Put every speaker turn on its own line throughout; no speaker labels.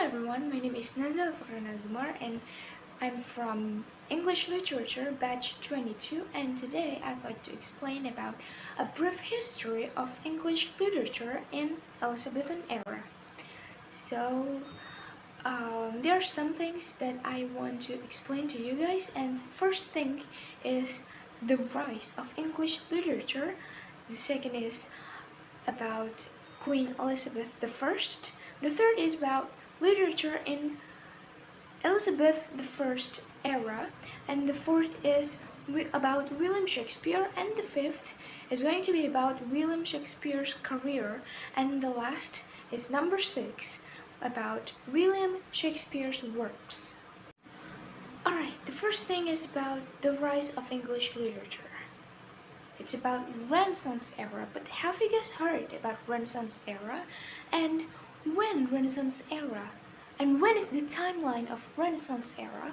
everyone, my name is Nazaha Wafaqrana Azumar and I'm from English Literature Batch 22, and today I'd like to explain about a brief history of English literature in Elizabethan era. So there are some things that I want to explain to you guys, and first thing is the rise of English literature. The second is about Queen Elizabeth I. The third is about literature in Elizabeth I era, and the fourth is about William Shakespeare, and the fifth is going to be about William Shakespeare's career, and the last is number 6 about William Shakespeare's works. Alright, the first thing is about the rise of English literature. It's about Renaissance era, but have you guys heard about Renaissance era? And when Renaissance era? And when is the timeline of Renaissance era?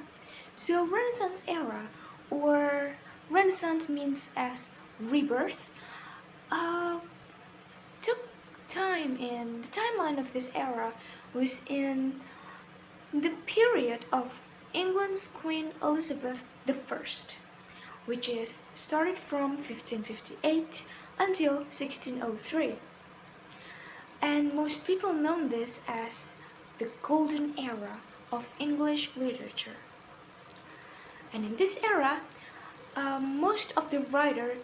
So Renaissance era, or Renaissance means as rebirth, took time in the timeline of this era was in the period of England's Queen Elizabeth I, which is started from 1558 until 1603. And most people know this as the golden era of English literature. And in this era, most of the writers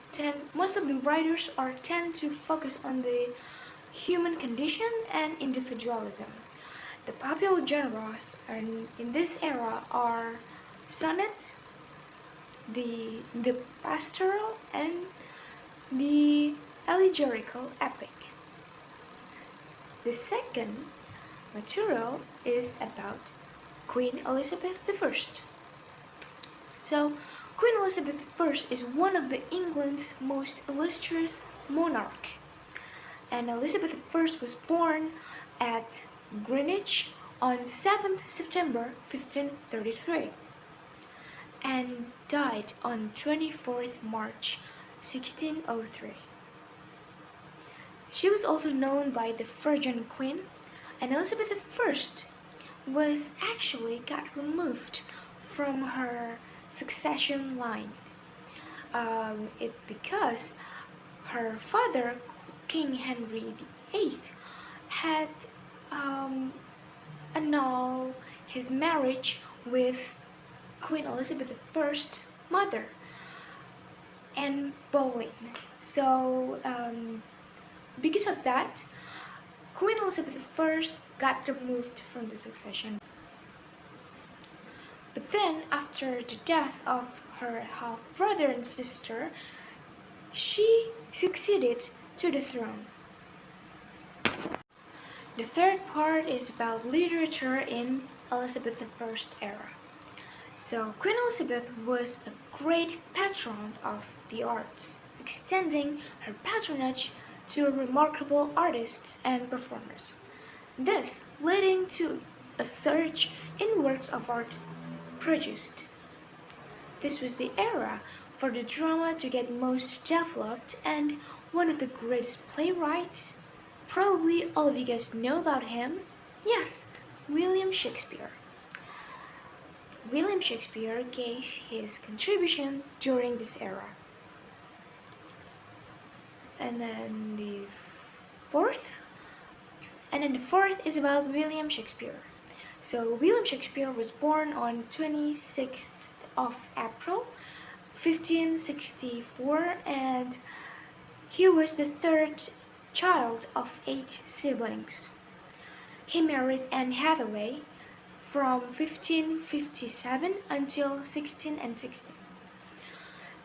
tend to focus on the human condition and individualism. The popular genres in this era are sonnet, the pastoral, and the elegiacal epic. The second material is about Queen Elizabeth I. So, Queen Elizabeth I is one of England's most illustrious monarch, and Elizabeth I was born at Greenwich on 7th September 1533 and died on 24th March 1603. She was also known by the Virgin Queen, and Elizabeth I was actually got removed from her succession line. Because her father, King Henry VIII, had annulled his marriage with Queen Elizabeth I's mother, Anne Boleyn. So because of that, Queen Elizabeth I got removed from the succession. But then, after the death of her half-brother and sister, she succeeded to the throne. The third part is about literature in Elizabeth I's era. So, Queen Elizabeth was a great patron of the arts, extending her patronage to remarkable artists and performers. This leading to a surge in works of art produced. This was the era for the drama to get most developed, and one of the greatest playwrights, probably all of you guys know about him, yes, William Shakespeare. William Shakespeare gave his contribution during this era. And then the fourth is about William Shakespeare. So William Shakespeare was born on 26th of April 1564, and he was the third child of 8 siblings. He married Anne Hathaway from 1557 until 1660,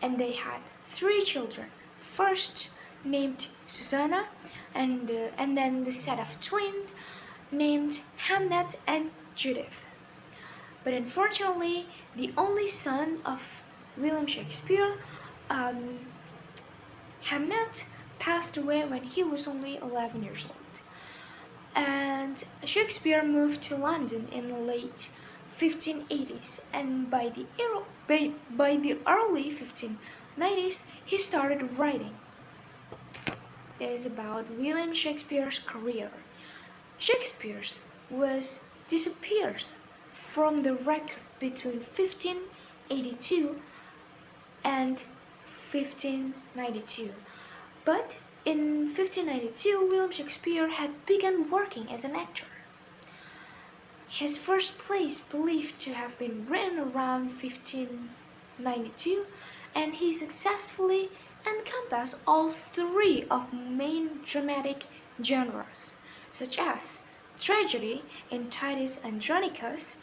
and they had 3 children. First, named Susanna, and then the set of twins named Hamnet and Judith. But unfortunately, the only son of William Shakespeare, Hamnet, passed away when he was only 11 years old. And Shakespeare moved to London in the late 1580s, and by the early 1590s, he started writing. It is about William Shakespeare's career. Shakespeare was disappears from the record between 1582 and 1592. But in 1592, William Shakespeare had begun working as an actor. His first plays believed to have been written around 1592, and he successfully encompassed all three of main dramatic genres, such as tragedy in Titus Andronicus,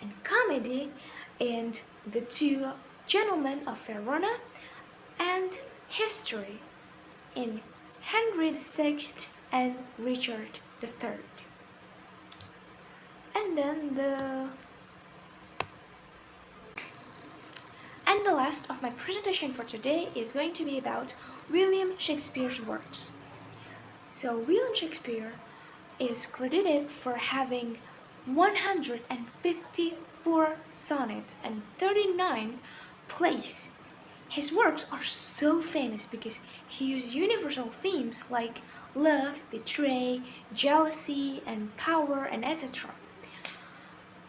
and comedy in The Two Gentlemen of Verona, and history in Henry VI and Richard III. And then the last of my presentation for today is going to be about William Shakespeare's works. So William Shakespeare is credited for having 154 sonnets and 39 plays. His works are so famous because he used universal themes like love, betrayal, jealousy, and power, and etc.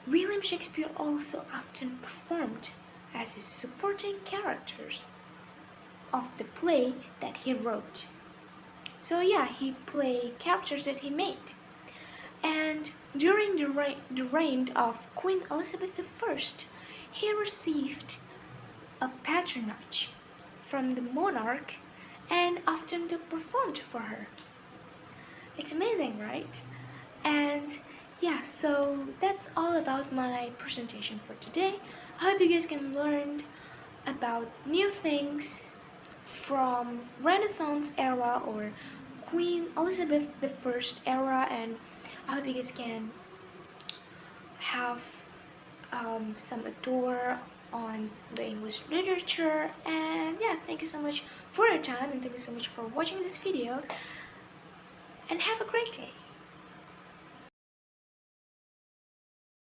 William Shakespeare also often performed as his supporting characters of the play that he wrote. So yeah, he played characters that he made. And during the reign of Queen Elizabeth I, he received a patronage from the monarch and often performed for her. It's amazing, right? And yeah, so that's all about my presentation for today. I hope you guys can learn about new things from Renaissance era or Queen Elizabeth I era, and I hope you guys can have some adore on the English literature. And yeah, thank you so much for your time, and thank you so much for watching this video, and have a great day.